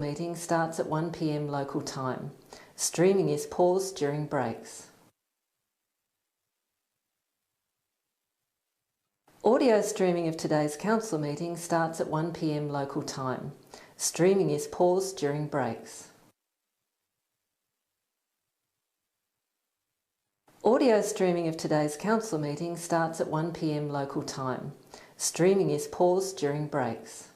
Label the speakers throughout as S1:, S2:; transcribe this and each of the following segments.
S1: meeting starts at 1 p.m. local time. Streaming is paused during breaks. Audio streaming of today's council meeting starts at 1 p.m. local time. Streaming is paused during breaks. Audio streaming of today's council meeting starts at 1 p.m. local time. Streaming is paused during breaks.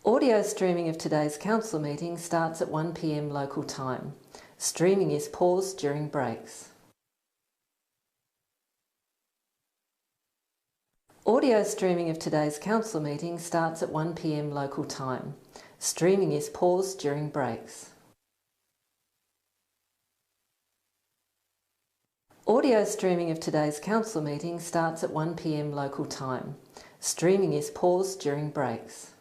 S1: Audio streaming of today's council meeting starts at 1 p.m. local time. Streaming is paused during breaks. Audio streaming of today's council meeting starts at 1 p.m. local time. Streaming is paused during breaks. Audio streaming of today's council meeting starts at 1 p.m. local time. Streaming is paused during breaks.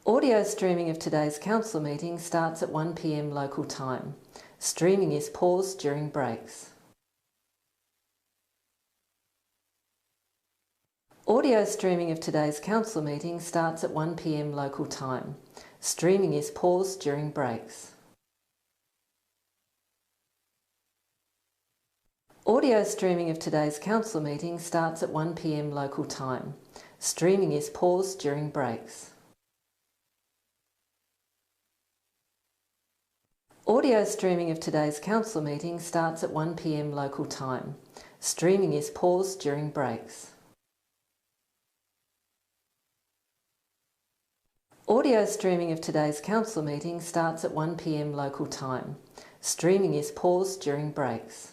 S1: Audio streaming of today's council meeting starts at 1 p.m. local time. Streaming is paused during breaks. Audio streaming of today's council meeting starts at 1 p.m. local time. Streaming is paused during breaks. Audio streaming of today's council meeting starts at 1 p.m. local time. Streaming is paused during breaks. Audio streaming of today's council meeting starts at 1 p.m. local time. Streaming is paused during breaks. Audio streaming of today's council meeting starts at 1 p.m. local time. Streaming is paused during breaks.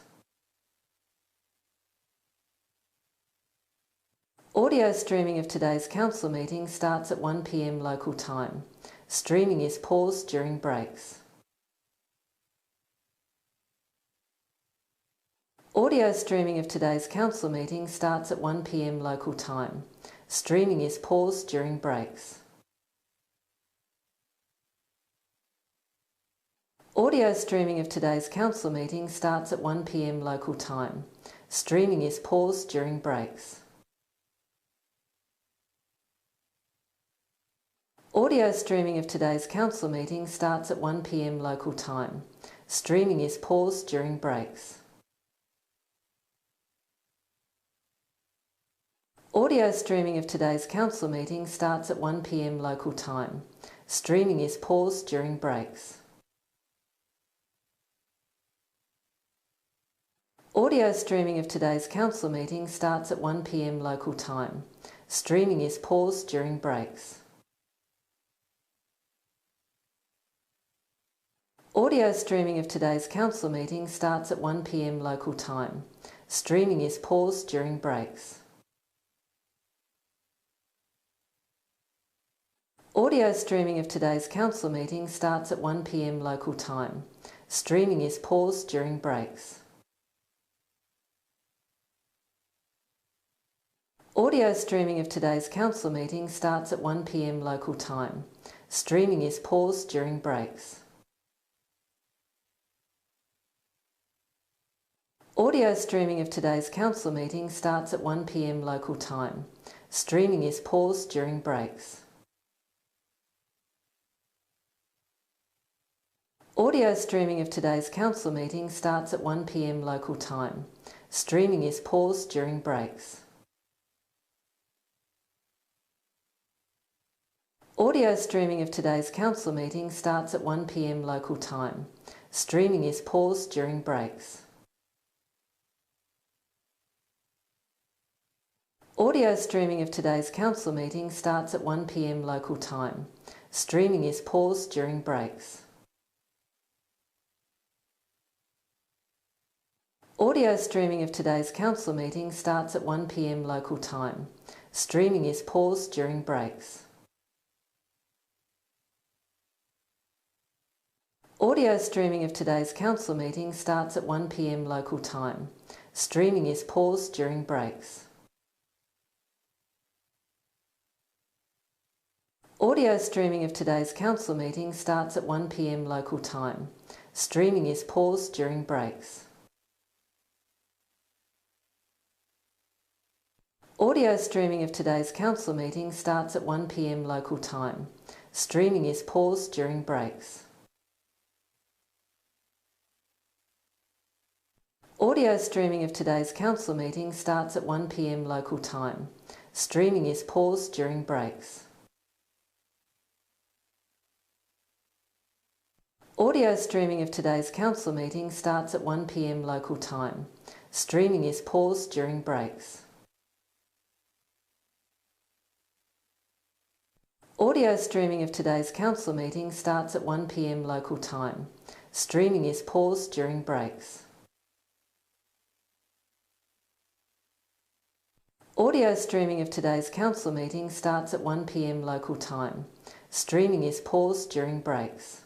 S1: Audio streaming of today's council meeting starts at 1 p.m. local time. Streaming is paused during breaks. Audio streaming of today's council meeting starts at 1 p.m. local time. Streaming is paused during breaks. Audio streaming of today's council meeting starts at 1 p.m. local time. Streaming is paused during breaks. Audio streaming of today's council meeting starts at 1 p.m. local time. Streaming is paused during breaks. Audio streaming of today's council meeting starts at 1 p.m. local time. Streaming is paused during breaks. Audio streaming of today's council meeting starts at 1 p.m. local time. Streaming is paused during breaks. Audio streaming of today's council meeting starts at 1 p.m. local time. Streaming is paused during breaks. Audio streaming of today's council meeting starts at 1 p.m. local time. Streaming is paused during breaks. Audio streaming of today's council meeting starts at 1 p.m. local time. Streaming is paused during breaks. Audio streaming of today's council meeting starts at 1 p.m. local time. Streaming is paused during breaks. Audio streaming of today's council meeting starts at 1 p.m. local time. Streaming is paused during breaks. Audio streaming of today's council meeting starts at 1 p.m. local time. Streaming is paused during breaks. Audio streaming of today's council meeting starts at 1 p.m. local time. Streaming is paused during breaks. Audio streaming of today's council meeting starts at 1 p.m. local time. Streaming is paused during breaks. Audio streaming of today's council meeting starts at 1 p.m. local time. Streaming is paused during breaks. Audio streaming of today's council meeting starts at 1 p.m. local time. Streaming is paused during breaks. Audio streaming of today's council meeting starts at 1 p.m. local time. Streaming is paused during breaks. Audio streaming of today's council meeting starts at 1 p.m. local time. Streaming is paused during breaks. Audio streaming of today's council meeting starts at 1 p.m. local time. Streaming is paused during breaks. Audio streaming of today's council meeting starts at 1 p.m. local time. Streaming is paused during breaks. Audio streaming of today's council meeting starts at 1 p.m. local time. Streaming is paused during breaks.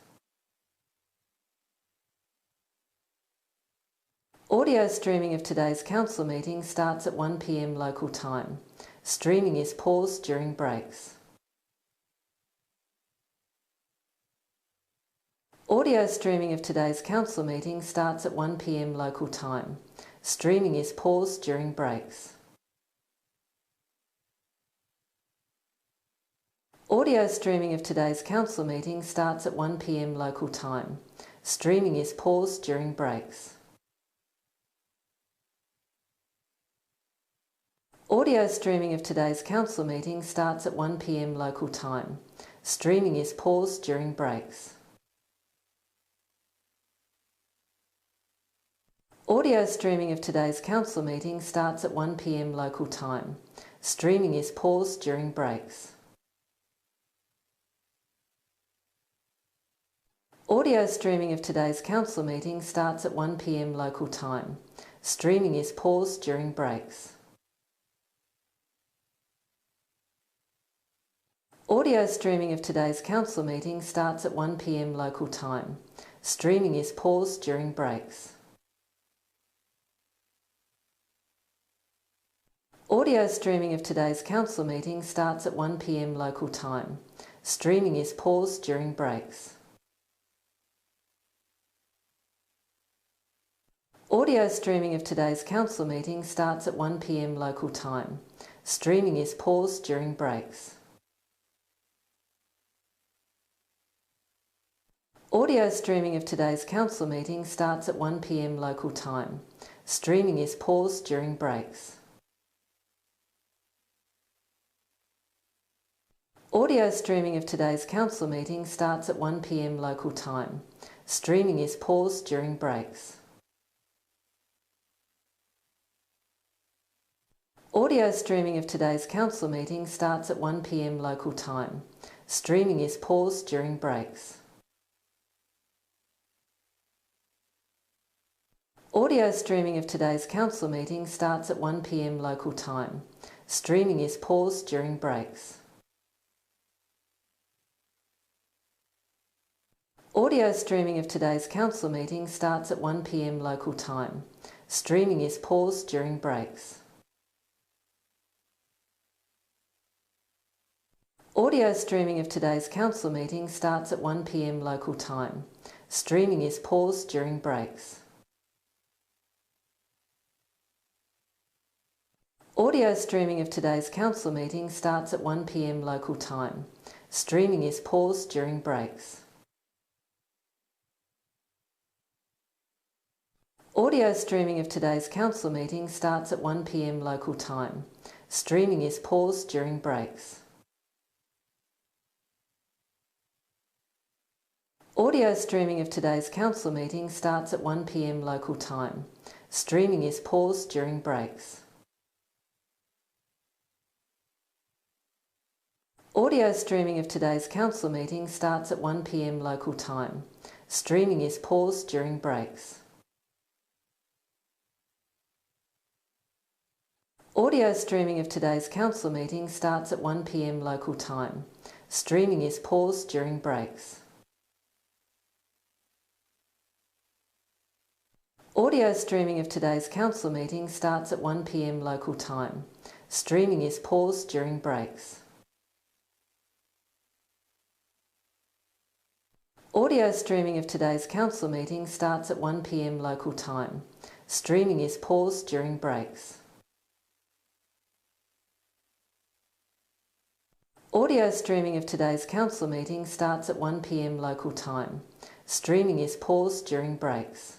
S1: Audio streaming of today's council meeting starts at 1 p.m. local time. Streaming is paused during breaks. Audio streaming of today's council meeting starts at 1 p.m. local time. Streaming is paused during breaks. Audio streaming of today's council meeting starts at 1 p.m. local time. Streaming is paused during breaks. Audio streaming of today's council meeting starts at 1 p.m. local time. Streaming is paused during breaks. Audio streaming of today's council meeting starts at 1 p.m. local time. Streaming is paused during breaks. Audio streaming of today's council meeting starts at 1 p.m. local time. Streaming is paused during breaks. Audio streaming of today's council meeting starts at 1 p.m. local time. Streaming is paused during breaks. Audio streaming of today's council meeting starts at 1 p.m. local time. Streaming is paused during breaks. Audio streaming of today's council meeting starts at 1 p.m. local time. Streaming is paused during breaks. Audio streaming of today's council meeting starts at 1 p.m. local time. Streaming is paused during breaks. Audio streaming of today's council meeting starts at 1 p.m. local time. Streaming is paused during breaks. Audio streaming of today's council meeting starts at 1 p.m. local time. Streaming is paused during breaks. Audio streaming of today's council meeting starts at 1 p.m. local time. Streaming is paused during breaks. Audio streaming of today's council meeting starts at 1 p.m. local time. Streaming is paused during breaks. Audio streaming of today's council meeting starts at 1 p.m. local time. Streaming is paused during breaks. Audio streaming of today's council meeting starts at 1 p.m. local time. Streaming is paused during breaks. Audio streaming of today's council meeting starts at 1 p.m. local time. Streaming is paused during breaks. Audio streaming of today's council meeting starts at 1 p.m. local time. Streaming is paused during breaks. Audio streaming of today's council meeting starts at 1 p.m. local time. Streaming is paused during breaks. Audio streaming of today's council meeting starts at 1 p.m. local time. Streaming is paused during breaks. Audio streaming of today's council meeting starts at 1 p.m. local time. Streaming is paused during breaks. Audio streaming of today's council meeting starts at 1 p.m. local time. Streaming is paused during breaks. Audio streaming of today's council meeting starts at 1 p.m. local time. Streaming is paused during breaks.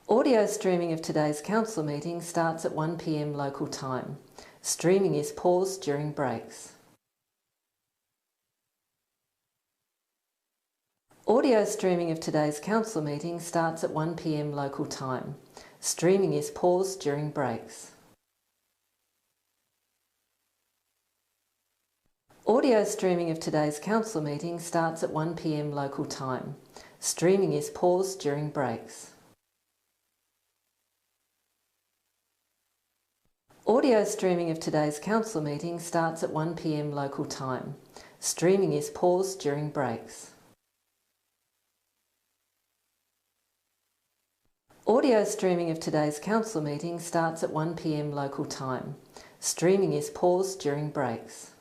S1: Audio streaming of today's council meeting starts at 1 p.m. local time. Streaming is paused during breaks. Audio streaming of today's council meeting starts at 1 p.m. local time. Streaming is paused during breaks. Audio streaming of today's council meeting starts at 1 p.m. local time. Streaming is paused during breaks. Audio streaming of today's council meeting starts at 1 p.m. local time. Streaming is paused during breaks. Audio streaming of today's council meeting starts at 1 p.m. local time. Streaming is paused during breaks.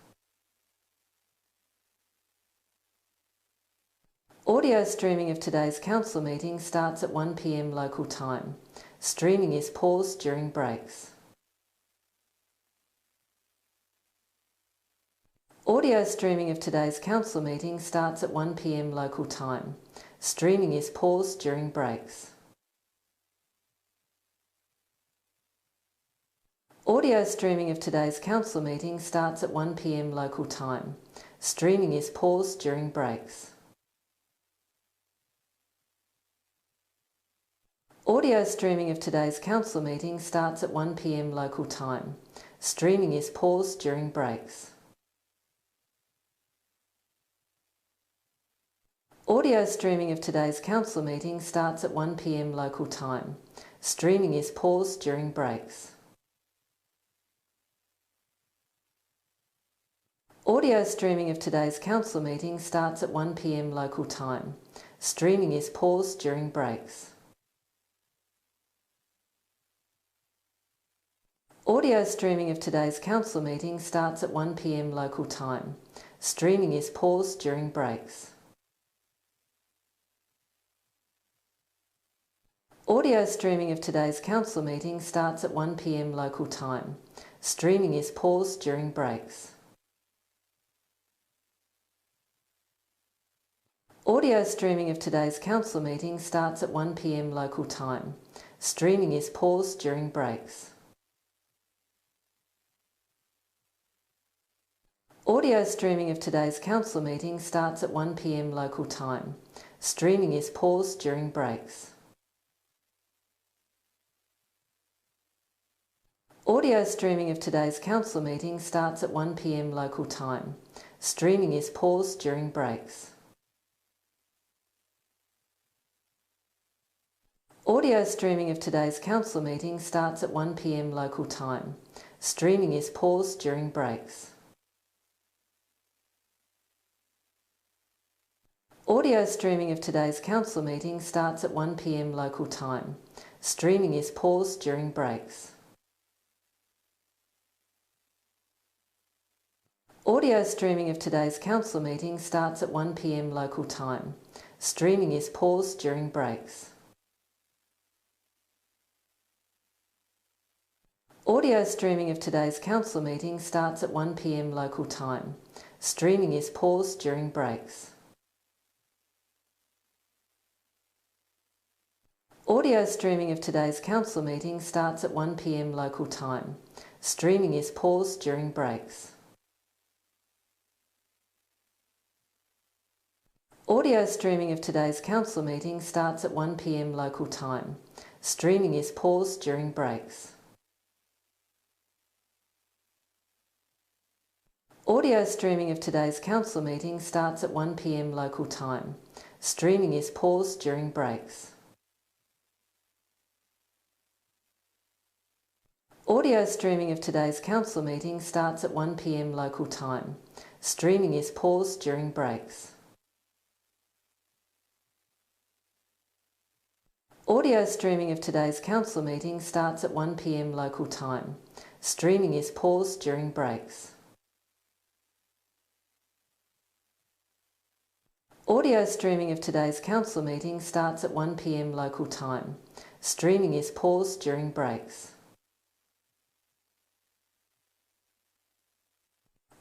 S1: Audio streaming of today's council meeting starts at 1 p.m. local time. Streaming is paused during breaks. Audio streaming of today's council meeting starts at 1 p.m. local time. Streaming is paused during breaks. Audio streaming of today's council meeting starts at 1 p.m. local time. Streaming is paused during breaks. Audio streaming of today's council meeting starts at 1 p.m. local time. Streaming is paused during breaks. Audio streaming of today's council meeting starts at 1 p.m. local time. Streaming is paused during breaks. Audio streaming of today's council meeting starts at 1 p.m. local time. Streaming is paused during breaks. Audio streaming of today's council meeting starts at 1 p.m. local time. Streaming is paused during breaks. Audio streaming of today's council meeting starts at 1 p.m. local time. Streaming is paused during breaks. Audio streaming of today's council meeting starts at 1 p.m. local time. Streaming is paused during breaks. Audio streaming of today's council meeting starts at 1 p.m. local time. Streaming is paused during breaks. Audio streaming of today's council meeting starts at 1 p.m. local time. Streaming is paused during breaks. Audio streaming of today's council meeting starts at 1 p.m. local time. Streaming is paused during breaks. Audio streaming of today's council meeting starts at 1 p.m. local time. Streaming is paused during breaks. Audio streaming of today's council meeting starts at 1 p.m. local time. Streaming is paused during breaks. Audio streaming of today's council meeting starts at 1 p.m. local time. Streaming is paused during breaks. Audio streaming of today's council meeting starts at 1 p.m. local time. Streaming is paused during breaks. Audio streaming of today's council meeting starts at 1 p.m. local time. Streaming is paused during breaks. Audio streaming of today's council meeting starts at 1 p.m. local time. Streaming is paused during breaks. Audio streaming of today's council meeting starts at 1 p.m. local time. Streaming is paused during breaks. Audio streaming of today's council meeting starts at 1 p.m. local time. Streaming is paused during breaks. Audio streaming of today's council meeting starts at 1 p.m. local time. Streaming is paused during breaks.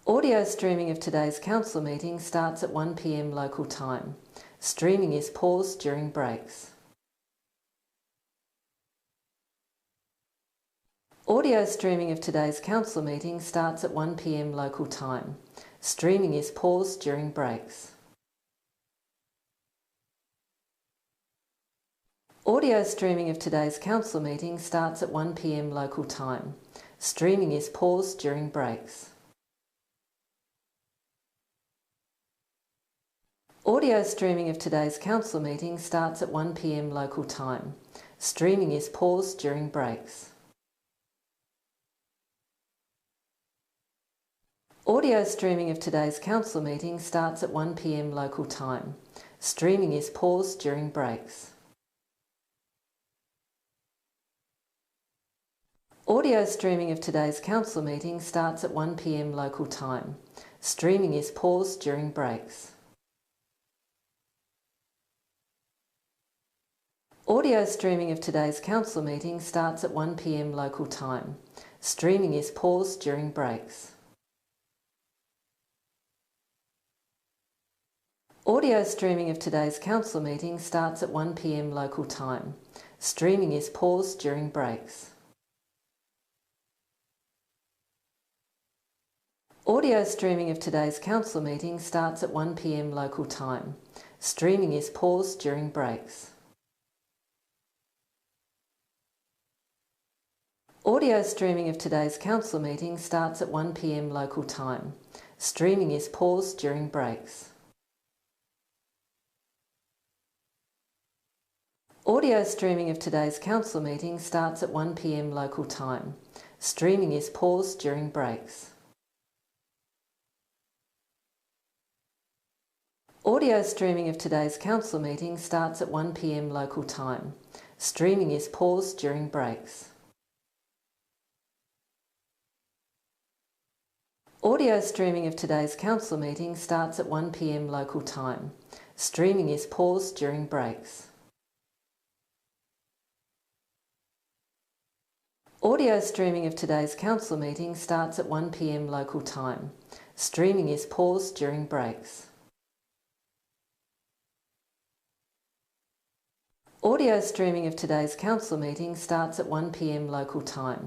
S1: Audio streaming of today's council meeting starts at 1 p.m. local time. Streaming is paused during breaks. Audio streaming of today's council meeting starts at 1 p.m. local time. Streaming is paused during breaks. Audio streaming of today's council meeting starts at 1 p.m. local time. Streaming is paused during breaks. Audio streaming of today's council meeting starts at 1 p.m. local time. Streaming is paused during breaks. Audio streaming of today's council meeting starts at 1 p.m. local time. Streaming is paused during breaks. Audio streaming of today's council meeting starts at 1 p.m. local time. Streaming is paused during breaks. Audio streaming of today's council meeting starts at 1 p.m. local time. Streaming is paused during breaks. Audio streaming of today's council meeting starts at 1 p.m. local time. Streaming is paused during breaks. Audio streaming of today's council meeting starts at 1 p.m. local time. Streaming is paused during breaks. Audio streaming of today's council meeting starts at 1 p.m. local time. Streaming is paused during breaks. Audio streaming of today's council meeting starts at 1 p.m. local time. Streaming is paused during breaks. Audio streaming of today's council meeting starts at 1 p.m. local time. Streaming is paused during breaks. Audio streaming of today's council meeting starts at 1 p.m. local time. Streaming is paused during breaks. Audio streaming of today's council meeting starts at 1 p.m. local time. Streaming is paused during breaks. Audio streaming of today's council meeting starts at 1 p.m. local time.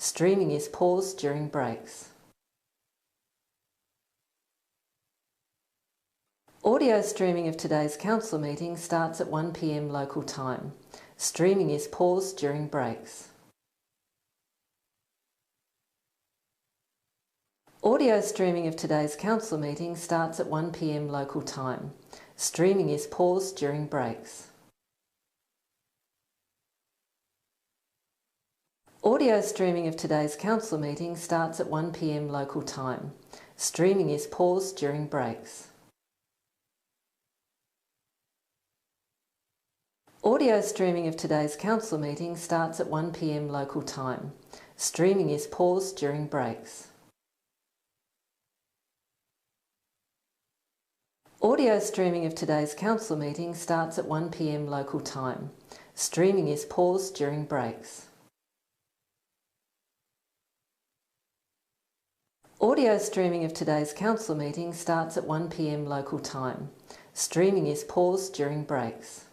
S1: Streaming is paused during breaks. Audio streaming of today's council meeting starts at 1 p.m. local time. Streaming is paused during breaks. Audio streaming of today's council meeting starts at 1 p.m. local time. Streaming is paused during breaks. Audio streaming of today's council meeting starts at 1 p.m. local time. Streaming is paused during breaks. Audio streaming of today's council meeting starts at 1 p.m. local time. Streaming is paused during breaks. Audio streaming of today's council meeting starts at 1 p.m. local time. Streaming is paused during breaks. Audio streaming of today's council meeting starts at 1 p.m. local time. Streaming is paused during breaks.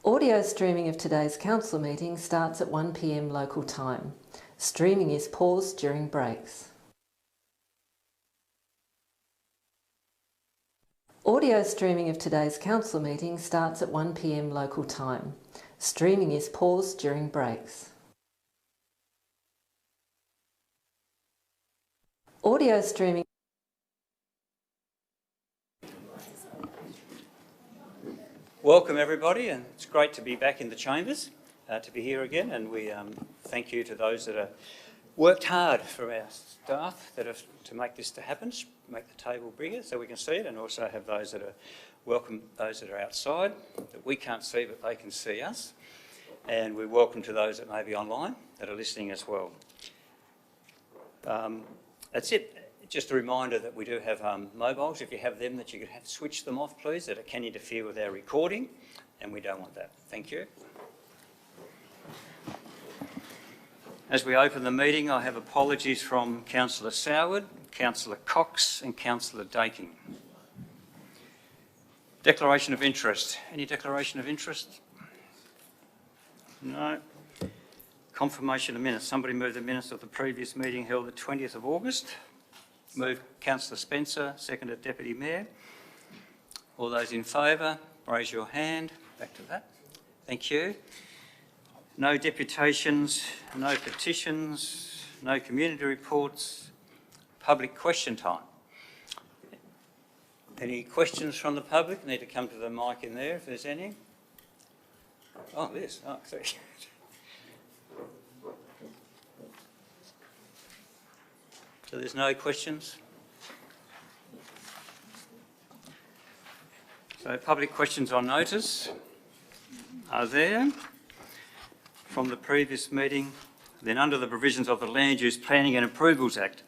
S1: Audio streaming of today's council meeting starts at 1 p.m. local time. Streaming is paused during breaks. Audio streaming of today's council meeting starts at 1 p.m. local time. Streaming is paused during breaks. Audio streaming.
S2: Welcome everybody, and it's great to be back in the chambers, to be here again, and we thank you to those that have worked hard for our staff to make this to happen, make the table bigger so we can see it, and also have those that are welcome, those that are outside that we can't see but they can see us, and we welcome to those that may be online that are listening as well. That's it. Just a reminder that we do have mobiles. If you have them, that you could switch them off, please, that it can interfere with our recording, and we don't want that. Thank you. As we open the meeting, I have apologies from Councillor Soward, Councillor Cox and Councillor Daking. Declaration of interest. Any declaration of interest? No. Confirmation of minutes. Somebody move the minutes of the previous meeting held the 20th of August. Moved Councillor Spencer, seconded Deputy Mayor. All those in favour, raise your hand. Back to that. Thank you. No deputations, no petitions, no community reports. Public question time. Any questions from the public? Need to come to the mic in there if there's any. Oh, yes. Oh, sorry. So there's no questions? So public questions on notice are there from the previous meeting. Then under the provisions of the Land Use Planning and Approvals Act,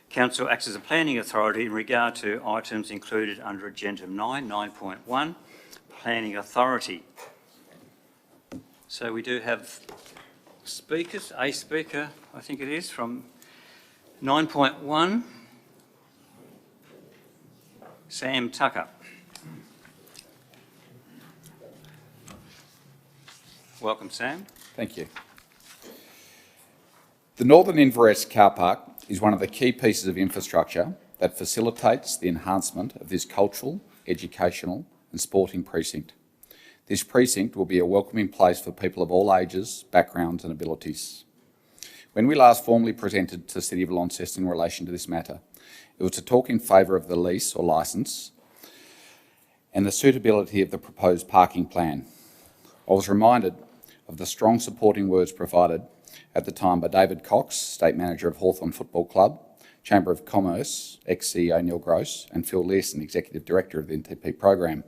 S2: Council acts as a planning authority in regard to items included under Agenda 9.1, Planning Authority. So we do have speakers, a speaker I think it is, from 9.1, Sam Tucker. Welcome, Sam.
S3: Thank you. The Northern Inverness car park is one of the key pieces of infrastructure that facilitates the enhancement of this cultural, educational and sporting precinct. This precinct will be a welcoming place for people of all ages, backgrounds and abilities. When we last formally presented to the City of Launceston in relation to this matter, it was to talk in favour of the lease or licence and the suitability of the proposed parking plan. I was reminded of the strong supporting words provided at the time by David Cox, State Manager of Hawthorn Football Club, Chamber of Commerce, ex-CEO Neil Gross, and Phil Learson, Executive Director of the NTP program,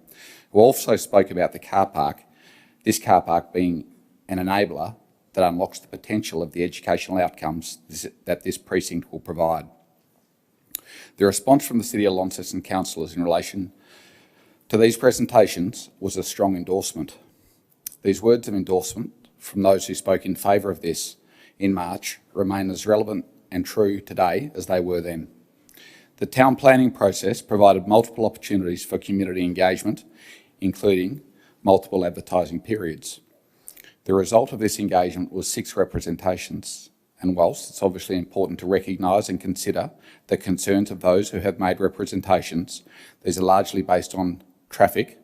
S3: who also spoke about the car park, this car park being an enabler that unlocks the potential of the educational outcomes that this precinct will provide. The response from the City of Launceston councillors in relation to these presentations was a strong endorsement. These words of endorsement from those who spoke in favour of this in March remain as relevant and true today as they were then. The town planning process provided multiple opportunities for community engagement, including multiple advertising periods. The result of this engagement was 6 representations, and whilst it's obviously important to recognise and consider the concerns of those who have made representations, these are largely based on traffic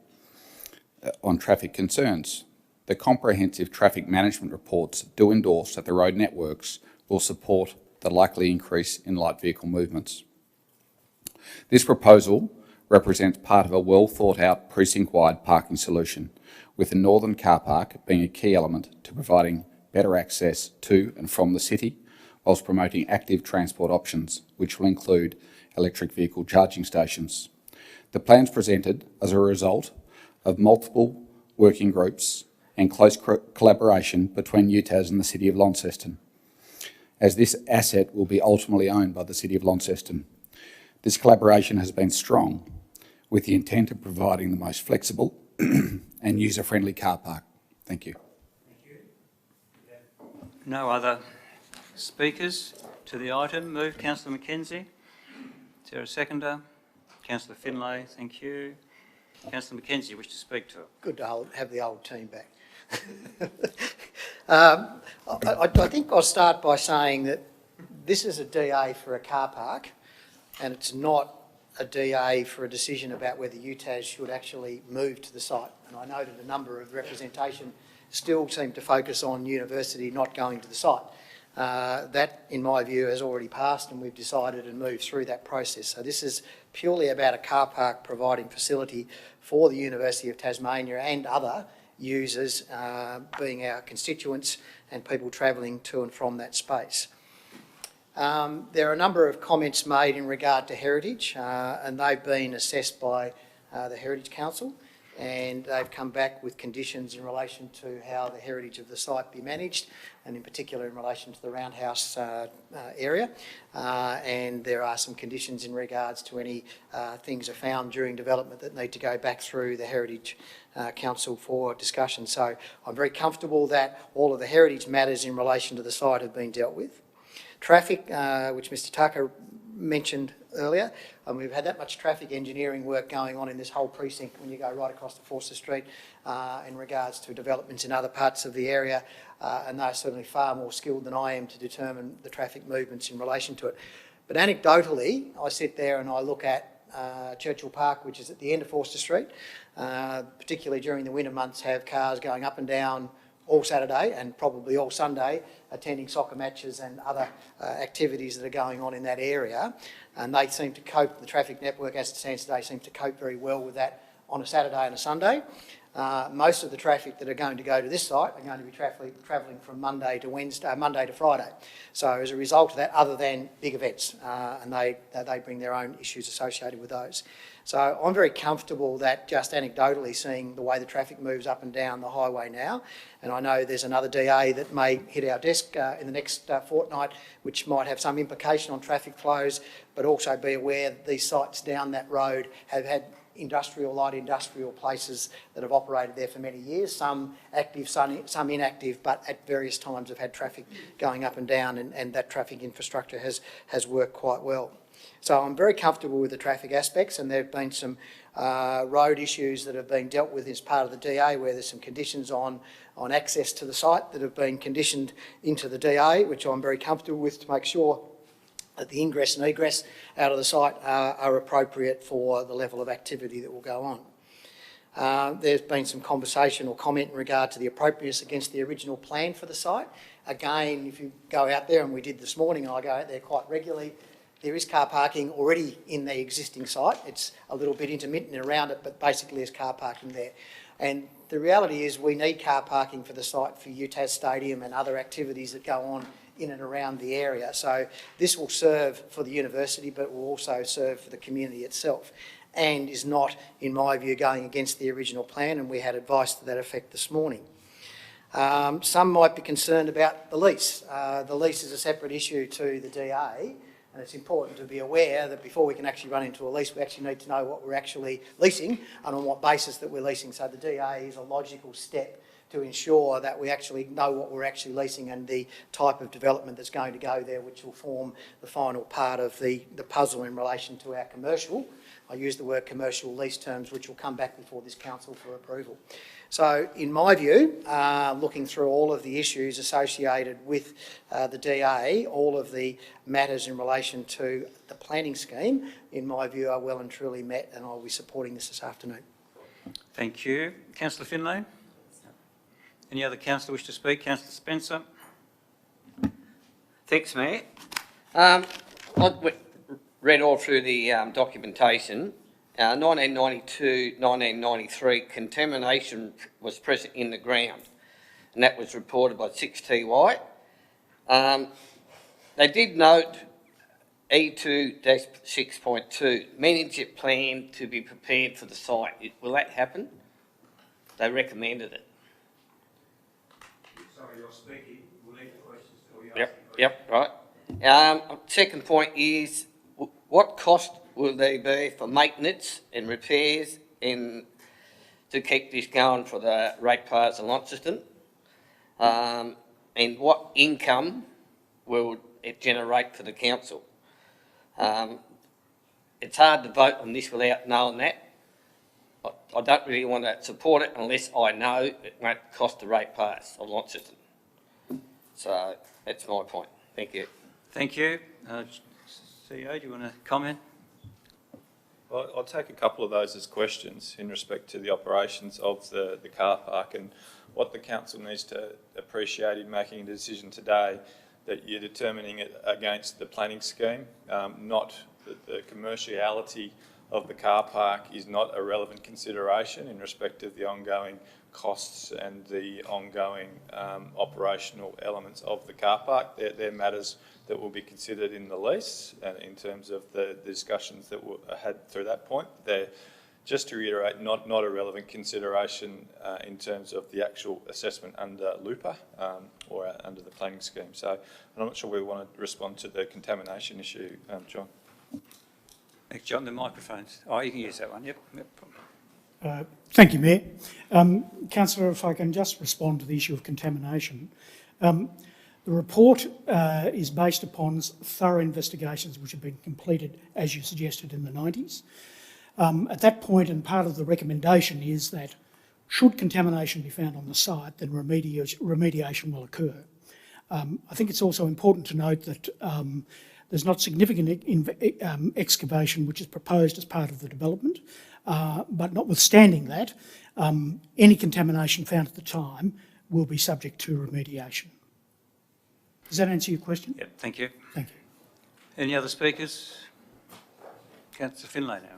S3: concerns. The comprehensive traffic management reports do endorse that the road networks will support the likely increase in light vehicle movements. This proposal represents part of a well thought out precinct-wide parking solution, with the northern car park being a key element to providing better access to and from the city, whilst promoting active transport options, which will include electric vehicle charging stations. The plans presented as a result of multiple working groups and close collaboration between UTAS and the City of Launceston, as this asset will be ultimately owned by the City of Launceston. This collaboration has been strong, with the intent of providing the most flexible and user-friendly car park. Thank you.
S2: No other speakers to the item. Move Councillor McKenzie. Is there a seconder? Councillor Finlay, thank you. Councillor McKenzie, you wish to speak to it?
S4: Good to have the old team back. I think I'll start by saying that this is a DA for a car park, and it's not a DA for a decision about whether UTAS should actually move to the site. And I noted a number of representation still seem to focus on university not going to the site. That, in my view, has already passed, and we've decided and moved through that process. So this is purely about a car park providing facility for the University of Tasmania and other users, being our constituents and people travelling to and from that space. There are a number of comments made in regard to heritage, and they've been assessed by the Heritage Council, and they've come back with conditions in relation to how the heritage of the site be managed, and in particular in relation to the roundhouse area. And there are some conditions in regards to any things are found during development that need to go back through the Heritage Council for discussion. So I'm very comfortable that all of the heritage matters in relation to the site have been dealt with. Traffic, which Mr Tucker mentioned earlier, and we've had that much traffic engineering work going on in this whole precinct when you go right across to Forster Street in regards to developments in other parts of the area, and they're certainly far more skilled than I am to determine the traffic movements in relation to it. But anecdotally, I sit there and I look at Churchill Park, which is at the end of Forster Street, particularly during the winter months, have cars going up and down all Saturday and probably all Sunday, attending soccer matches and other activities that are going on in that area. And they seem to cope, the traffic network as it stands today seems to cope very well with that on a Saturday and a Sunday. Most of the traffic that are going to go to this site are going to be travelling from Monday to Friday. So as a result of that, other than big events, and they bring their own issues associated with those. So I'm very comfortable that just anecdotally seeing the way the traffic moves up and down the highway now, and I know there's another DA that may hit our desk in the next fortnight, which might have some implication on traffic flows, but also be aware that these sites down that road have had light industrial places that have operated there for many years, some active, some inactive, but at various times have had traffic going up and down, and that traffic infrastructure has worked quite well. So I'm very comfortable with the traffic aspects, and there have been some road issues that have been dealt with as part of the DA, where there's some conditions on access to the site that have been conditioned into the DA, which I'm very comfortable with to make sure that the ingress and egress out of the site are appropriate for the level of activity that will go on. There's been some conversation or comment in regard to the appropriateness against the original plan for the site. Again, if you go out there, and we did this morning, and I go out there quite regularly, there is car parking already in the existing site. It's a little bit intermittent around it, but basically there's car parking there. And the reality is we need car parking for the site for UTAS Stadium and other activities that go on in and around the area. So this will serve for the university, but it will also serve for the community itself, and is not, in my view, going against the original plan, and we had advice to that effect this morning. Some might be concerned about the lease. The lease is a separate issue to the DA, and it's important to be aware that before we can actually run into a lease, we actually need to know what we're actually leasing and on what basis that we're leasing. So the DA is a logical step to ensure that we actually know what we're actually leasing and the type of development that's going to go there, which will form the final part of the puzzle in relation to our commercial. I use the word commercial lease terms, which will come back before this council for approval. So in my view, looking through all of the issues associated with the DA, all of the matters in relation to the planning scheme, in my view, are well and truly met, and I'll be supporting this afternoon.
S2: Thank you. Councillor Finlay? Any other councillor wish to speak? Councillor Spencer?
S5: Thanks, Mayor. I read all through the documentation. 1992, 1993, contamination was present in the ground, and that was reported by 6T White. They did note E2-6.2, management plan to be prepared for the site. Will that happen? They recommended it.
S2: Sorry, you're speaking. We'll leave the questions till you
S5: Yep, right. Second point is, what cost will there be for maintenance and repairs and to keep this going for the ratepayers of Launceston? And what income will it generate for the council? It's hard to vote on this without knowing that. I don't really want to support it unless I know it won't cost the ratepayers of Launceston. So that's my point. Thank you.
S2: Thank you. CEO, do you want to comment?
S6: Well, I'll take a couple of those as questions in respect to the operations of the car park, and what the council needs to appreciate in making a decision today, that you're determining it against the planning scheme, not the commerciality of the car park is not a relevant consideration in respect of the ongoing costs and the ongoing operational elements of the car park. They're matters that will be considered in the lease in terms of the discussions that were had through that point. They're just to reiterate, not a relevant consideration in terms of the actual assessment under LUPA or under the planning scheme. So I'm not sure we want to respond to the contamination issue, John.
S2: Thanks, John. The microphones. Oh, you can use that one. Yep.
S7: Thank you, Mayor. Councillor, if I can just respond to the issue of contamination. The report is based upon thorough investigations which have been completed, as you suggested, in the 90s. At that point, and part of the recommendation is that should contamination be found on the site, then remediation will occur. I think it's also important to note that there's not significant excavation which is proposed as part of the development, but notwithstanding that, any contamination found at the time will be subject to remediation. Does that answer your question?
S2: Yep, thank you.
S7: Thank you.
S2: Any other speakers? Councillor Finlay now.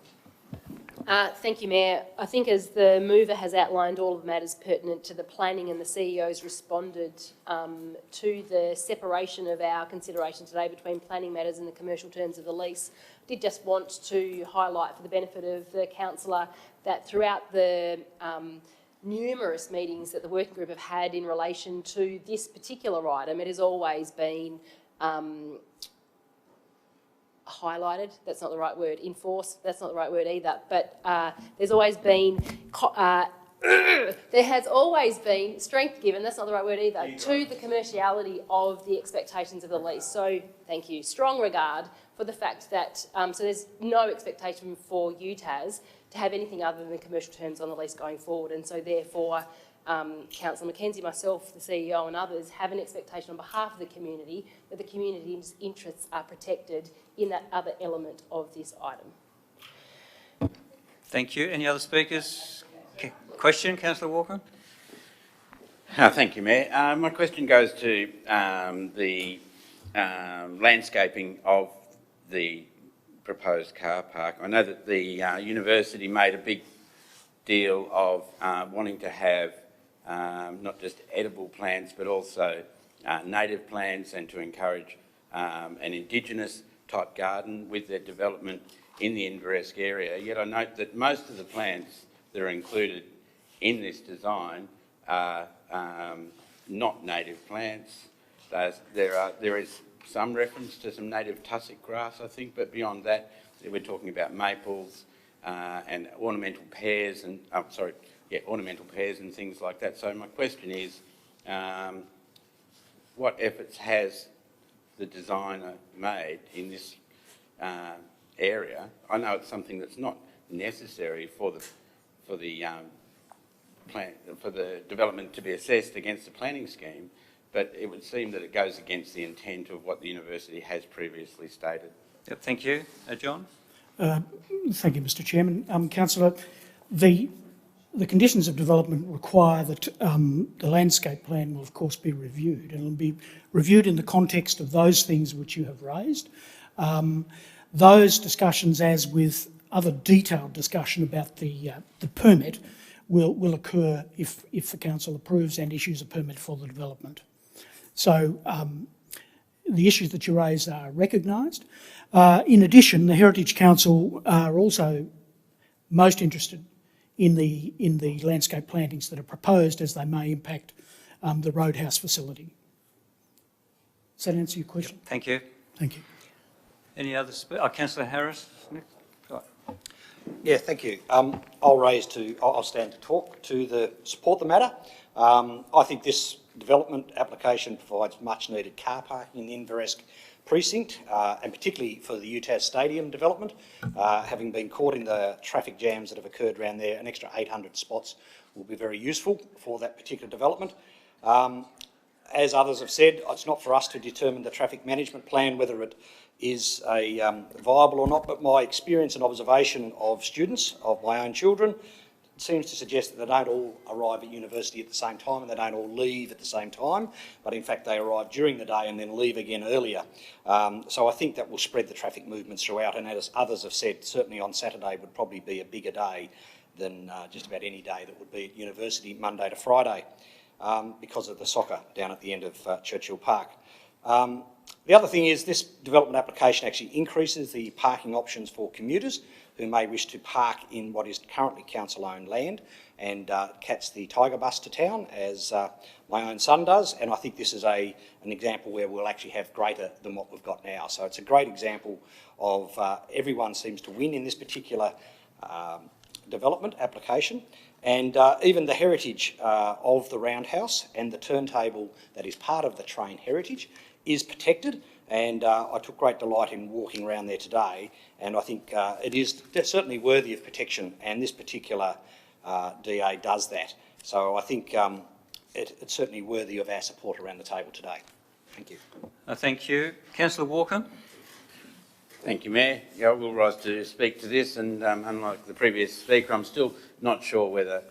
S8: Thank you, Mayor. I think as the mover has outlined all of the matters pertinent to the planning and the CEO's responded to the separation of our consideration today between planning matters and the commercial terms of the lease, I did just want to highlight for the benefit of the councillor that throughout the numerous meetings that the working group have had in relation to this particular item, it has always been highlighted, that's not the right word, enforced, that's not the right word either, but there's always been, there has always been strength given, that's not the right word either, to the commerciality of the expectations of the lease. So, thank you. Strong regard for the fact that, so there's no expectation for UTAS to have anything other than the commercial terms on the lease going forward, and so therefore, Councillor Mackenzie, myself, the CEO and others have an expectation on behalf of the community that the community's interests are protected in that other element of this item.
S2: Thank you. Any other speakers? Question, Councillor Walker?
S9: Thank you, Mayor. My question goes to the landscaping of the proposed car park. I know that the university made a big deal of wanting to have not just edible plants but also native plants, and to encourage an Indigenous type garden with their development in the Inveresk area. Yet I note that most of the plants that are included in this design are not native plants. There is some reference to some native tussock grass, I think, but beyond that, we're talking about maples and ornamental pears and ornamental pears and things like that. So my question is, what efforts has the designer made in this area? I know it's something that's not necessary for the development to be assessed against the planning scheme, but it would seem that it goes against the intent of what the university has previously stated.
S2: Yep, thank you. John?
S7: Thank you, Mr Chairman. Councillor, the conditions of development require that the landscape plan will of course be reviewed, and it will be reviewed in the context of those things which you have raised. Those discussions, as with other detailed discussion about the permit, will occur if the council approves and issues a permit for the development. So the issues that you raised are recognised. In addition, the Heritage Council are also most interested in the landscape plantings that are proposed, as they may impact the roadhouse facility. Does that answer your question?
S2: Yep, thank you.
S7: Thank you.
S2: Any other Councillor Harris?
S10: Yeah, thank you. I'll stand to talk to support the matter. I think this development application provides much needed car parking in the Inveresk precinct, and particularly for the UTAS Stadium development. Having been caught in the traffic jams that have occurred around there, an extra 800 spots will be very useful for that particular development. As others have said, it's not for us to determine the traffic management plan, whether it is viable or not, but my experience and observation of students, of my own children, seems to suggest that they don't all arrive at university at the same time and they don't all leave at the same time, but in fact they arrive during the day and then leave again earlier. So I think that will spread the traffic movements throughout, and as others have said, certainly on Saturday would probably be a bigger day than just about any day that would be at university Monday to Friday, because of the soccer down at the end of Churchill Park. The other thing is this development application actually increases the parking options for commuters. who may wish to park in what is currently council-owned land and catch the Tiger bus to town, as my own son does. And I think this is an example where we'll actually have greater than what we've got now. So it's a great example of everyone seems to win in this particular development application. And even the heritage of the roundhouse and the turntable that is part of the train heritage is protected. And I took great delight in walking around there today, and I think it is certainly worthy of protection, and this particular DA does that. So I think it's certainly worthy of our support around the table today. Thank you.
S2: Thank you. Councillor Walker.
S9: Thank you, Mayor. Yeah, I will rise to speak to this, and unlike the previous speaker, I'm still not sure whether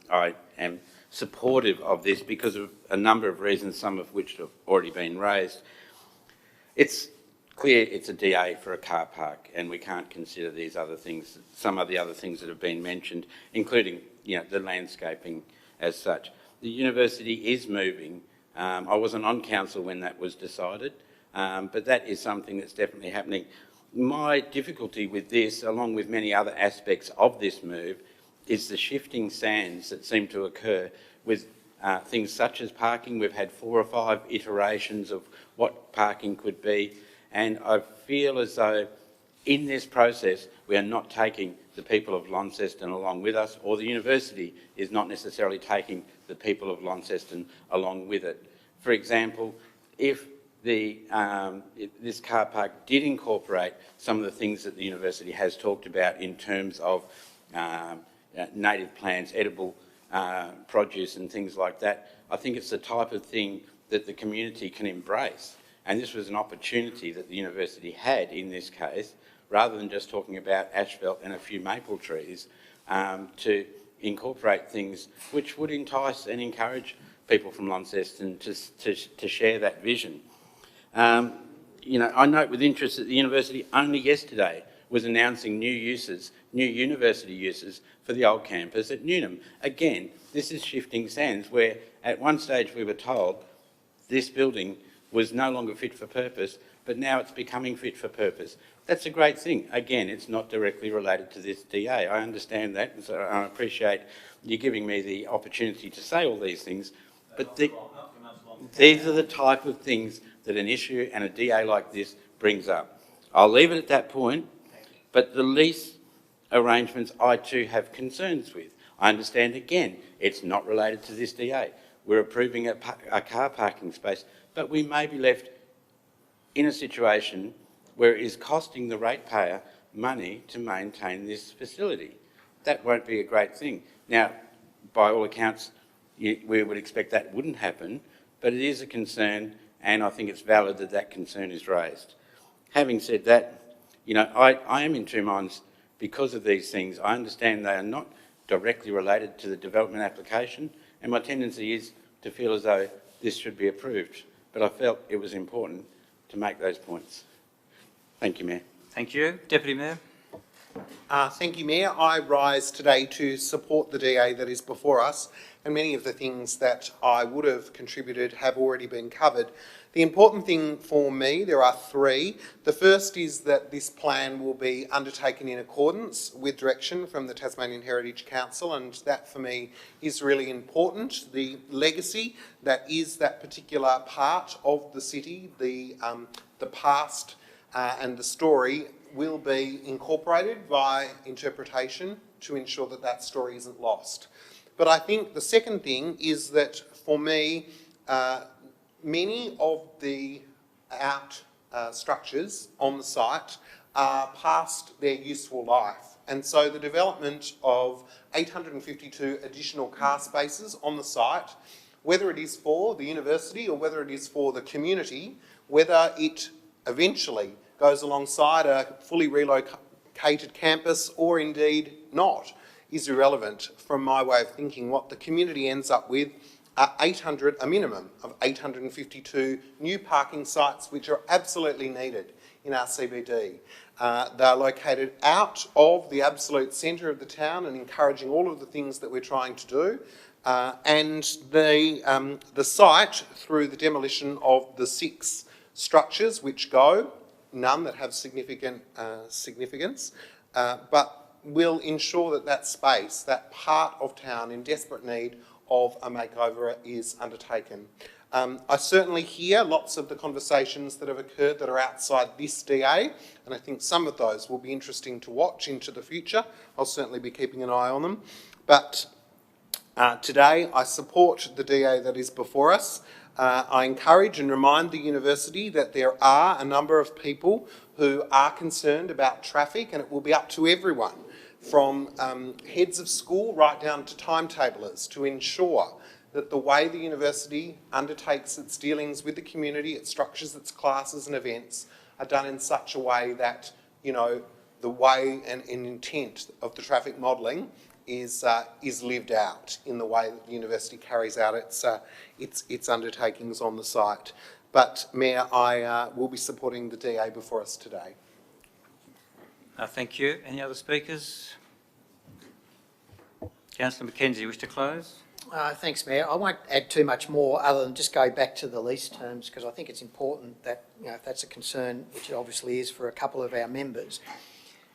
S9: I am supportive of this because of a number of reasons, some of which have already been raised. It's clear it's a DA for a car park, and we can't consider these other things, some of the other things that have been mentioned, including the landscaping as such. The university is moving. I wasn't on council when that was decided, but that is something that's definitely happening. My difficulty with this, along with many other aspects of this move, is the shifting sands that seem to occur with things such as parking. We've had 4 or 5 iterations of what parking could be, and I feel as though in this process we are not taking the people of Launceston along with us, or the university is not necessarily taking the people of Launceston along with it. For example, if this car park did incorporate some of the things that the university has talked about in terms of native plants, edible produce and things like that, I think it's the type of thing that the community can embrace. And this was an opportunity that the university had in this case, rather than just talking about asphalt and a few maple trees, to incorporate things which would entice and encourage people from Launceston to share that vision. I note with interest that the university only yesterday was announcing new university uses for the old campus at Newnham. Again, this is shifting sands, where at one stage we were told this building was no longer fit for purpose, but now it's becoming fit for purpose. That's a great thing. Again, it's not directly related to this DA. I understand that, and so I appreciate you giving me the opportunity to say all these things, but these are the type of things that an issue and a DA like this brings up. I'll leave it at that point, but the lease arrangements I too have concerns with. I understand, again, it's not related to this DA. We're approving a car parking space, but we may be left in a situation where it is costing the ratepayer money to maintain this facility. That won't be a great thing. Now, by all accounts, we would expect that wouldn't happen, but it is a concern, and I think it's valid that that concern is raised. Having said that, I am in two minds because of these things. I understand they are not directly related to the development application, and my tendency is to feel as though this should be approved, but I felt it was important to make those points. Thank you, Mayor.
S2: Thank you. Deputy Mayor.
S11: Thank you, Mayor. I rise today to support the DA that is before us, and many of the things that I would have contributed have already been covered. The important thing for me, there are 3. The first is that this plan will be undertaken in accordance with direction from the Tasmanian Heritage Council, and that for me is really important. The legacy that is that particular part of the city, the past and the story will be incorporated by interpretation to ensure that that story isn't lost. But I think the second thing is that for me, many of the structures on the site are past their useful life. And so the development of 852 additional car spaces on the site, whether it is for the university or whether it is for the community, whether it eventually goes alongside a fully relocated campus or indeed not, is irrelevant from my way of thinking. What the community ends up with are a minimum of 852 new parking sites, which are absolutely needed in our CBD. They're located out of the absolute centre of the town and encouraging all of the things that we're trying to do. And the site, through the demolition of the 6 structures which go, none that have significant significance, but will ensure that that space, that part of town in desperate need of a makeover, is undertaken. I certainly hear lots of the conversations that have occurred that are outside this DA, and I think some of those will be interesting to watch into the future. I'll certainly be keeping an eye on them. But today I support the DA that is before us. I encourage and remind the university that there are a number of people who are concerned about traffic, and it will be up to everyone, from heads of school right down to timetablers, to ensure that the way the university undertakes its dealings with the community, it structures its classes and events, are done in such a way that, you know, the way and intent of the traffic modelling is lived out in the way that the university carries out its undertakings on the site. But Mayor, I will be supporting the DA before us today.
S2: Thank you. Any other speakers? Councillor McKenzie, wish to close?
S4: Thanks, Mayor. I won't add too much more other than just go back to the lease terms, because I think it's important that, you know, if that's a concern, which it obviously is for a couple of our members,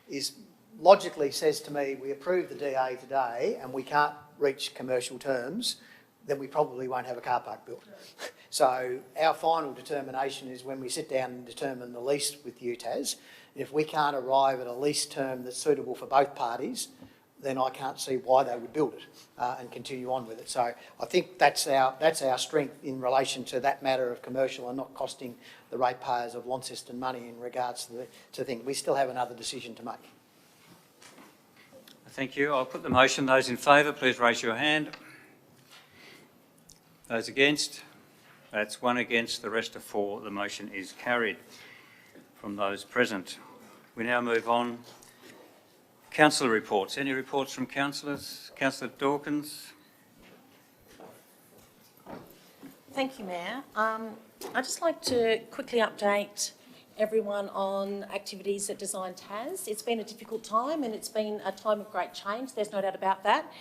S4: is logically says to me, we approve the DA today and we can't reach commercial terms, then we probably won't have a car park built. So our final determination is when we sit down and determine the lease with UTAS. If we can't arrive at a lease term that's suitable for both parties, then I can't see why they would build it and continue on with it. So I think that's our strength in relation to that matter of commercial and not costing the ratepayers of Launceston money in regards to the thing. We still have another decision to make.
S2: Thank you. I'll put the motion. Those in favour, please raise your hand. Those against? That's 1 against, the rest are 4. The motion is carried from those present. We now move on. Councillor reports. Any reports from councillors? Councillor Dawkins.
S12: Thank you, Mayor. I'd just like to quickly update everyone on activities that Design has. It's been a difficult time and it's been a time of great change, there's no doubt about that,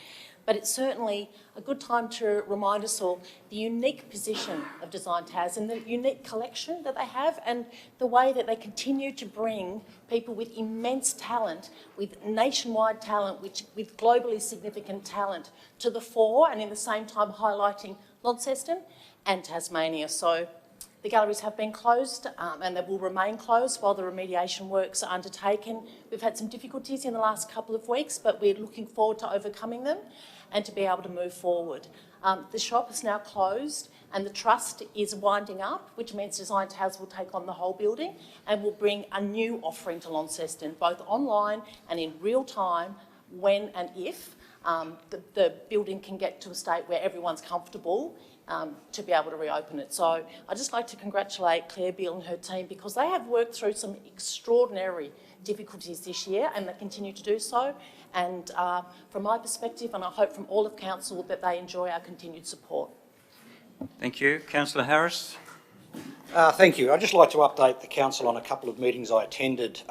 S12: but it's certainly a good time to remind us all the unique position of Design has and the unique collection that they have and the way that they continue to bring people with immense talent, with nationwide talent, with globally significant talent to the fore, and in the same time highlighting Launceston and Tasmania. So the galleries have been closed and they will remain closed while the remediation works are undertaken. We've had some difficulties in the last couple of weeks, but we're looking forward to overcoming them and to be able to move forward. The shop is now closed and the trust is winding up, which means Design House will take on the whole building and will bring a new offering to Launceston, both online and in real time, when and if the building can get to a state where everyone's comfortable to be able to reopen it. So I'd just like to congratulate Claire Beale and her team because they have worked through some extraordinary difficulties this year and they continue to do so. And from my perspective, and I hope from all of Council, that they enjoy our continued support.
S2: Thank you. Councillor Harris.
S10: Thank you. I'd just like to update the Council on a couple of meetings I attended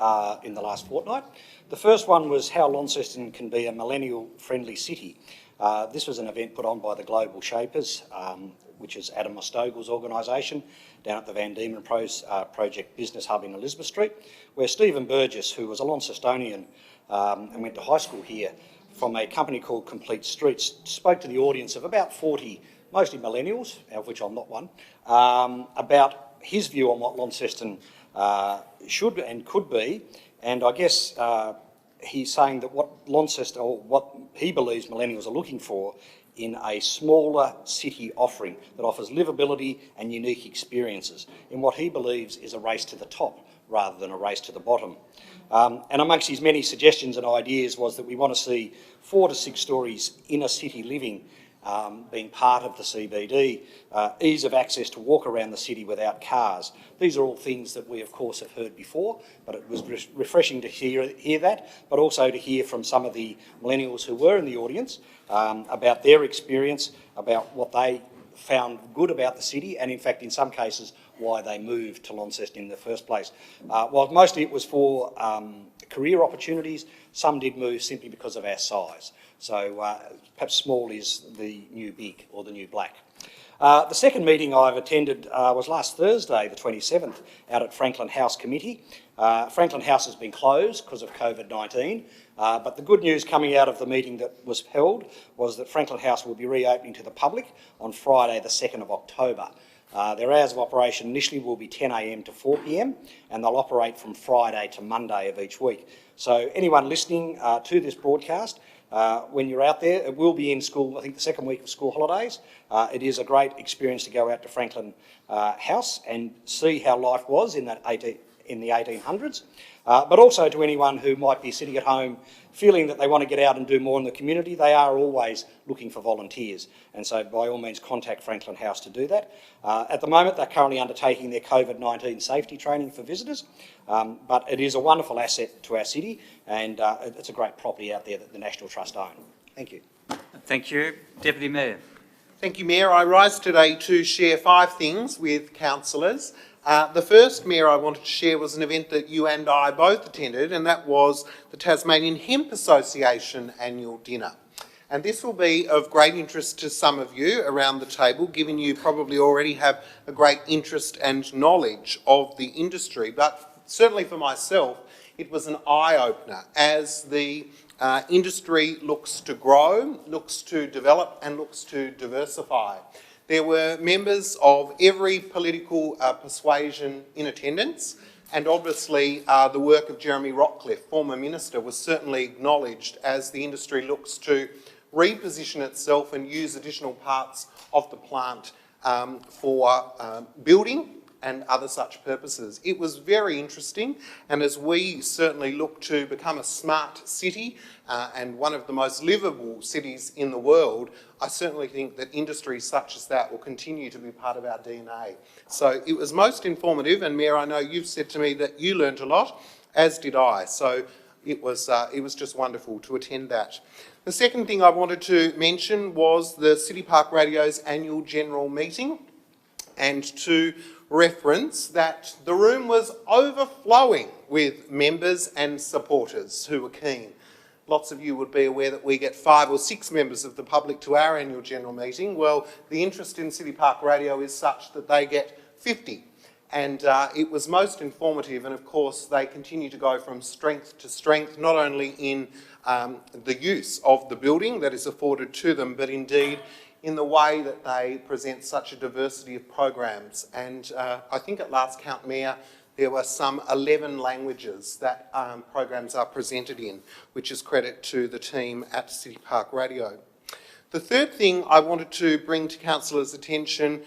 S10: in the last fortnight. The first one was how Launceston can be a millennial-friendly city. This was an event put on by the Global Shapers, which is Adam Mostogel's organisation, down at the Van Diemen Project Business Hub in Elizabeth Street, where Stephen Burgess, who was a Launcestonian and went to high school here, from a company called Complete Streets, spoke to the audience of about 40, mostly millennials, of which I'm not one, about his view on what Launceston should and could be. And I guess he's saying that what Launceston, or what he believes millennials are looking for in a smaller city offering that offers livability and unique experiences, in what he believes is a race to the top rather than a race to the bottom. And amongst his many suggestions and ideas was that we want to see 4 to 6 stories inner city living being part of the CBD, ease of access to walk around the city without cars. These are all things that we of course have heard before, but it was refreshing to hear that, but also to hear from some of the millennials who were in the audience about their experience, about what they found good about the city, and in fact in some cases why they moved to Launceston in the first place. While mostly it was for career opportunities. Some did move simply because of our size. So perhaps small is the new big or the new black. The second meeting I've attended was last Thursday, the 27th, out at Franklin House Committee. Franklin House has been closed because of COVID-19, but the good news coming out of the meeting that was held was that Franklin House will be reopening to the public on Friday, the 2nd of October. Their hours of operation initially will be 10 a.m. to 4 p.m, and they'll operate from Friday to Monday of each week. So anyone listening to this broadcast, when you're out there, it will be in school, I think the second week of school holidays. It is a great experience to go out to Franklin House and see how life was in the 1800s, but also to anyone who might be sitting at home feeling that they want to get out and do more in the community. They are always looking for volunteers, and so by all means contact Franklin House to do that. At the moment they're currently undertaking their COVID-19 safety training for visitors, but it is a wonderful asset to our city, and it's a great property out there that the National Trust own. Thank you.
S2: Thank you. Deputy Mayor.
S11: Thank you, Mayor. I rise today to share 5 things with councillors. The first, Mayor, I wanted to share was an event that you and I both attended, and that was the Tasmanian Hemp Association annual dinner. And this will be of great interest to some of you around the table, given you probably already have a great interest and knowledge of the industry. But certainly for myself, it was an eye-opener as the industry looks to grow, looks to develop and looks to diversify. There were members of every political persuasion in attendance, and obviously the work of Jeremy Rockcliffe, former Minister, was certainly acknowledged as the industry looks to reposition itself and use additional parts of the plant for building and other such purposes. It was very interesting, and as we certainly look to become a smart city and one of the most livable cities in the world, I certainly think that industries such as that will continue to be part of our DNA. So it was most informative, and Mayor, I know you've said to me that you learnt a lot, as did I. So it was just wonderful to attend that. The second thing I wanted to mention was the City Park Radio's annual general meeting, and to reference that the room was overflowing with members and supporters who were keen. Lots of you would be aware that we get 5 or 6 members of the public to our annual general meeting. Well, the interest in City Park Radio is such that they get 50. And it was most informative, and of course they continue to go from strength to strength, not only in the use of the building that is afforded to them, but indeed in the way that they present such a diversity of programs. And I think at last count, Mayor, there were some 11 languages that programs are presented in, which is credit to the team at City Park Radio. The third thing I wanted to bring to councillors' attention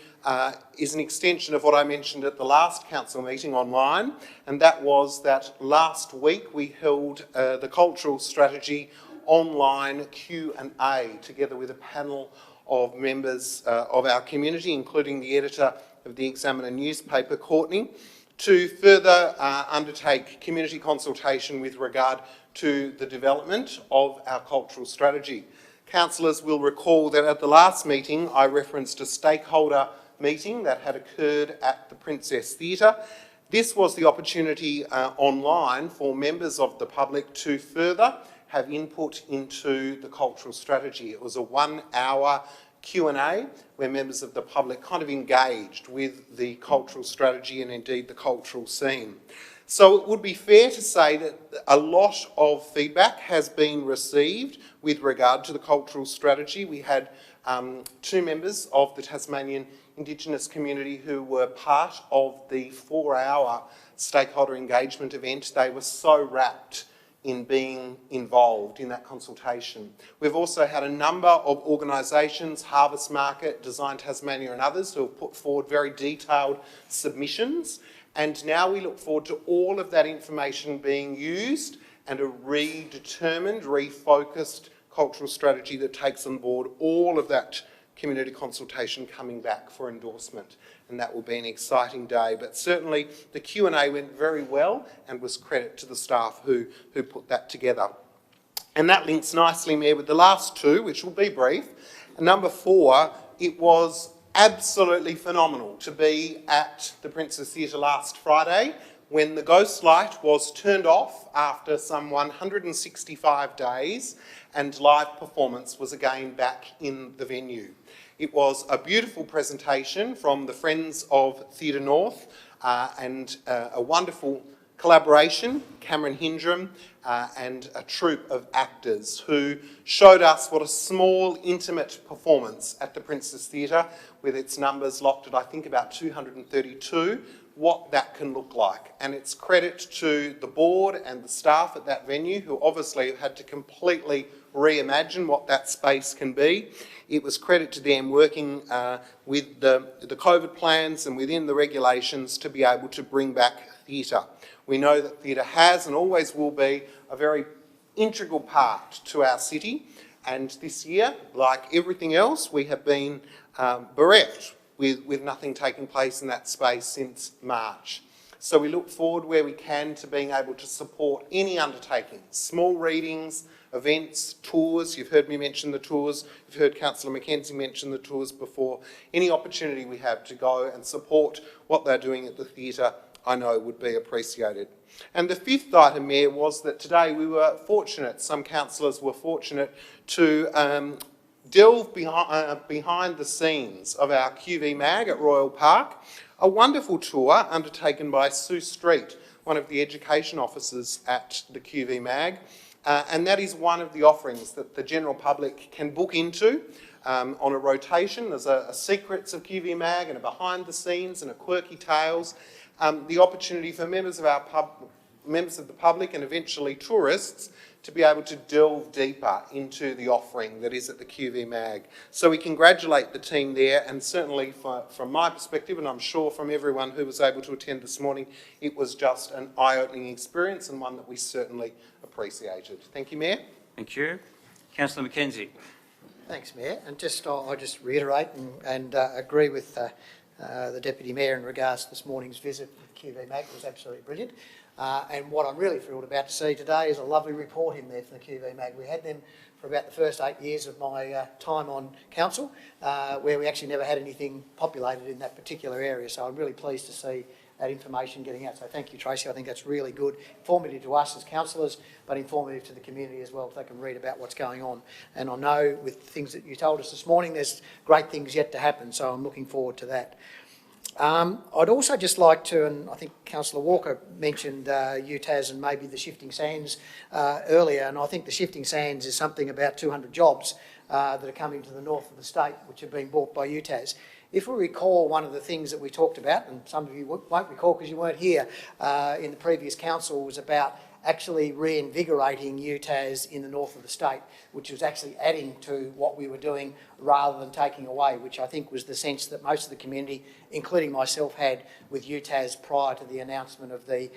S11: is an extension of what I mentioned at the last council meeting online, and that was that last week we held the cultural strategy online Q&A together with a panel of members of our community, including the editor of the Examiner newspaper, Courtney, to further undertake community consultation with regard to the development of our cultural strategy. Councillors will recall that at the last meeting I referenced a stakeholder meeting that had occurred at the Princess Theatre. This was the opportunity online for members of the public to further have input into the cultural strategy. It was a 1-hour Q&A where members of the public kind of engaged with the cultural strategy and indeed the cultural scene. So it would be fair to say that a lot of feedback has been received with regard to the cultural strategy. We had 2 members of the Tasmanian Indigenous community who were part of the 4-hour stakeholder engagement event. They were so rapt in being involved in that consultation. We've also had a number of organisations, Harvest Market, Design Tasmania and others, who have put forward very detailed submissions, and now we look forward to all of that information being used and a redetermined, refocused cultural strategy that takes on board all of that community consultation coming back for endorsement. And that will be an exciting day. But certainly the Q&A went very well and was credit to the staff who put that together. And that links nicely, Mayor, with the last 2, which will be brief. And number 4, it was absolutely phenomenal to be at the Princess Theatre last Friday when the ghost light was turned off after some 165 days and live performance was again back in the venue. It was a beautiful presentation from the Friends of Theatre North and a wonderful collaboration, Cameron Hindram and a troupe of actors who showed us what a small, intimate performance at the Princess Theatre, with its numbers locked at I think about 232, what that can look like. And it's credit to the board and the staff at that venue, who obviously have had to completely reimagine what that space can be. It was credit to them working with the COVID plans and within the regulations to be able to bring back theatre. We know that theatre has and always will be a very integral part to our city, and this year, like everything else, we have been bereft with nothing taking place in that space since March. So we look forward where we can to being able to support any undertaking, small readings, events, tours. You've heard me mention the tours. You've heard Councillor McKenzie mention the tours before. Any opportunity we have to go and support what they're doing at the theatre, I know would be appreciated. And the fifth item, Mayor, was that today we were fortunate, some councillors were fortunate to delve behind the scenes of our QV Mag at Royal Park, a wonderful tour undertaken by Sue Street, one of the education officers at the QV Mag, and that is one of the offerings that the general public can book into on a rotation. There's a Secrets of QV Mag and a Behind the Scenes and a Quirky Tales. The opportunity for members of the public and eventually tourists to be able to delve deeper into the offering that is at the QV Mag. So we congratulate the team there, and certainly from my perspective, and I'm sure from everyone who was able to attend this morning, it was just an eye-opening experience and one that we certainly appreciated. Thank you, Mayor.
S2: Thank you. Councillor McKenzie.
S4: Thanks, Mayor. And I'll just reiterate and agree with the Deputy Mayor in regards to this morning's visit with QV Mag. It was absolutely brilliant. And what I'm really thrilled about to see today is a lovely report in there for the QV Mag. We had them for about the first 8 years of my time on council, where we actually never had anything populated in that particular area. So I'm really pleased to see that information getting out. So thank you, Tracy. I think that's really good, informative to us as councillors, but informative to the community as well, so they can read about what's going on. And I know with things that you told us this morning, there's great things yet to happen, so I'm looking forward to that. I'd also just like to, and I think Councillor Walker mentioned UTAS and maybe the shifting sands earlier, and I think the shifting sands is something about 200 jobs that are coming to the north of the state, which have been bought by UTAS. If we recall, one of the things that we talked about, and some of you won't recall because you weren't here in the previous council, was about actually reinvigorating UTAS in the north of the state, which was actually adding to what we were doing rather than taking away, which I think was the sense that most of the community, including myself, had with UTAS prior to the announcement of the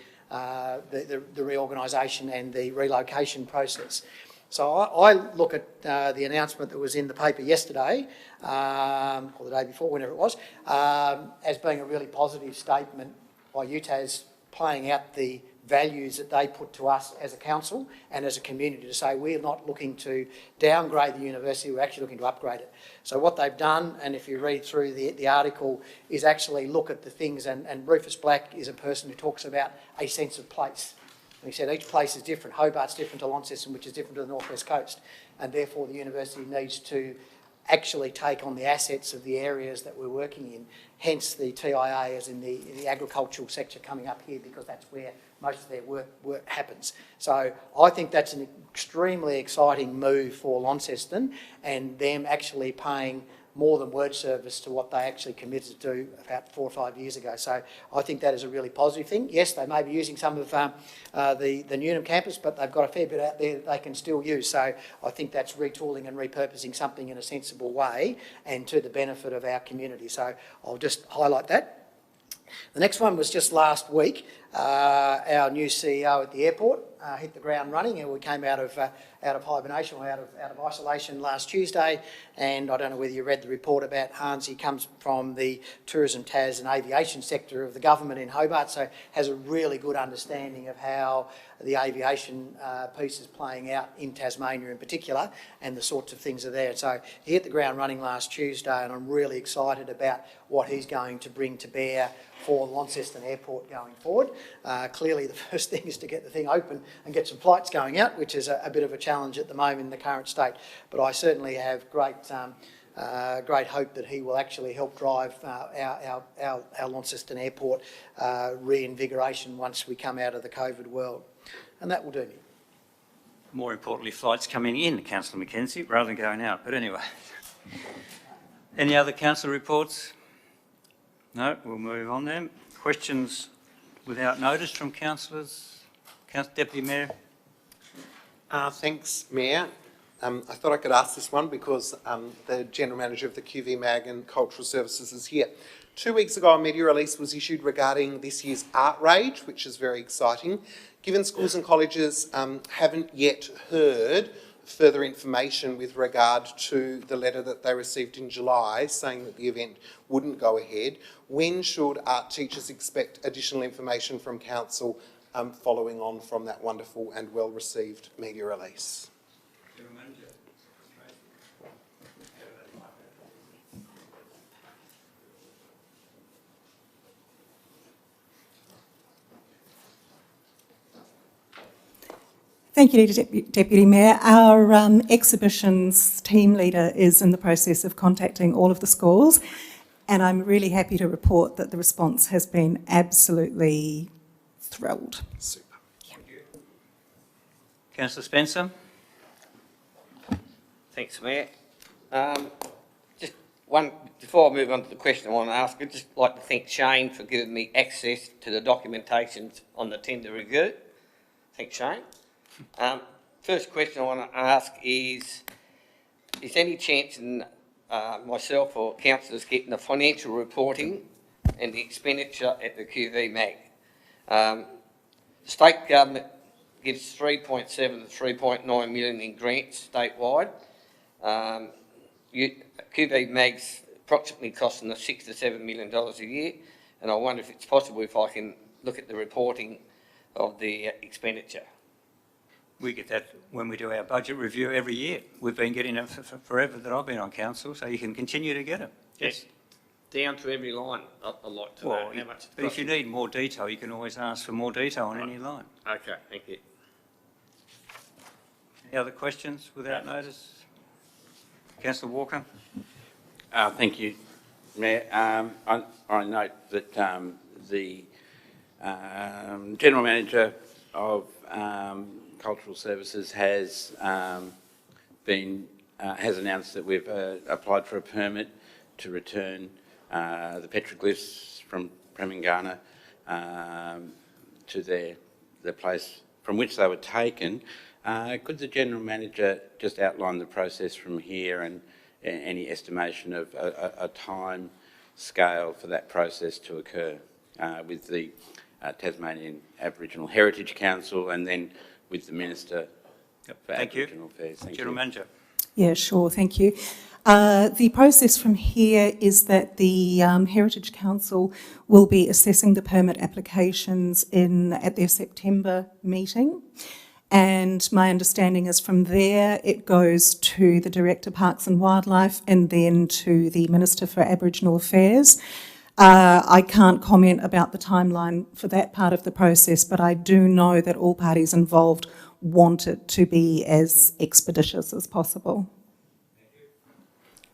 S4: reorganisation and the relocation process. So I look at the announcement that was in the paper yesterday, or the day before, whenever it was, as being a really positive statement by UTAS playing out the values that they put to us as a council and as a community to say we're not looking to downgrade the university, we're actually looking to upgrade it. So what they've done, and if you read through the article, is actually look at the things, and Rufus Black is a person who talks about a sense of place. And he said each place is different. Hobart's different to Launceston, which is different to the North West Coast, and therefore the university needs to actually take on the assets of the areas that we're working in, hence the TIA as in the agricultural sector coming up here, because that's where most of their work happens. So I think that's an extremely exciting move for Launceston, and them actually paying more than word service to what they actually committed to do about 4 or 5 years ago. So I think that is a really positive thing. Yes, they may be using some of the Newnham campus, but they've got a fair bit out there that they can still use. So I think that's retooling and repurposing something in a sensible way and to the benefit of our community. So I'll just highlight that. The next one was just last week. Our new CEO at the airport hit the ground running, and we came out of hibernation, or out of isolation last Tuesday. And I don't know whether you read the report about Hans. He comes from the tourism, TAS and aviation sector of the government in Hobart, so has a really good understanding of how the aviation piece is playing out in Tasmania in particular, and the sorts of things are there. So he hit the ground running last Tuesday, and I'm really excited about what he's going to bring to bear for Launceston Airport going forward. Clearly the first thing is to get the thing open and get some flights going out, which is a bit of a challenge at the moment in the current state. But I certainly have great hope that he will actually help drive our Launceston Airport reinvigoration once we come out of the COVID world. And that will do me.
S2: More importantly, flights coming in, Councillor Mackenzie, rather than going out. But anyway, any other council reports? No, we'll move on then. Questions without notice from councillors? Deputy Mayor?
S11: Thanks, Mayor. I thought I could ask this one because the General Manager of the QV Mag and Cultural Services is here. 2 weeks ago, a media release was issued regarding this year's Art Rage, which is very exciting. Given schools and colleges haven't yet heard further information with regard to the letter that they received in July saying that the event wouldn't go ahead, when should art teachers expect additional information from Council following on from that wonderful and well-received media release?
S13: Thank you, Deputy Mayor. Our exhibitions team leader is in the process of contacting all of the schools, and I'm really happy to report that the response has been absolutely thrilled.
S11: Super.
S13: Yeah.
S2: Councillor Spencer?
S5: Thanks, Mayor. Just one, before I move on to the question I want to ask, I'd just like to thank Shane for giving me access to the documentation on the tender review. Thanks, Shane. First question I want to ask is any chance in myself or councillors getting the financial reporting and the expenditure at the QV Mag? The state government gives 3.7 to 3.9 million in grants statewide. QV Mag's approximately costing us $6 to $7 million a year, and I wonder if it's possible if I can look at the reporting of the expenditure.
S2: We get that when we do our budget review every year. We've been getting it for forever that I've been on council, so you can continue to get it.
S5: Yes. Down to every line, I'd like to know how much.
S2: But if you need more detail, you can always ask for more detail on any line.
S5: Okay, thank you.
S2: Any other questions without notice? Councillor Walker?
S9: Thank you, Mayor. I note that the General Manager of Cultural Services has announced that we've applied for a permit to return the petroglyphs from Premingana to the place from which they were taken. Could the General Manager just outline the process from here and any estimation of a time scale for that process to occur with the Tasmanian Aboriginal Heritage Council and then with the Minister for Aboriginal Affairs? Thank you.
S2: General Manager.
S13: Yeah, sure, thank you. The process from here is that the Heritage Council will be assessing the permit applications at their September meeting. And my understanding is from there it goes to the Director Parks and Wildlife and then to the Minister for Aboriginal Affairs. I can't comment about the timeline for that part of the process, but I do know that all parties involved want it to be as expeditious as possible.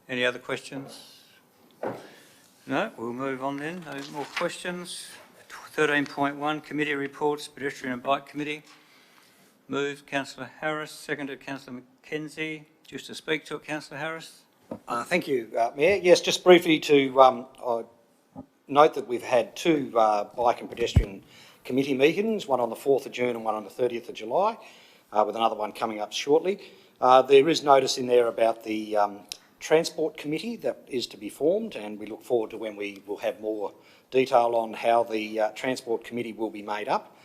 S2: Any other questions? No, we'll move on then. No more questions. 13.1, Committee Reports, Pedestrian and Bike Committee. Moved, Councillor Harris. Seconded, Councillor Mackenzie. Just to speak to it, Councillor Harris.
S10: Thank you, Mayor. Yes, just briefly to note that we've had two bike and pedestrian committee meetings, one on the 4th of June and one on the 30th of July, with another one coming up shortly. There is notice in there about the Transport Committee that is to be formed, and we look forward to when we will have more detail on how the Transport Committee will be made up.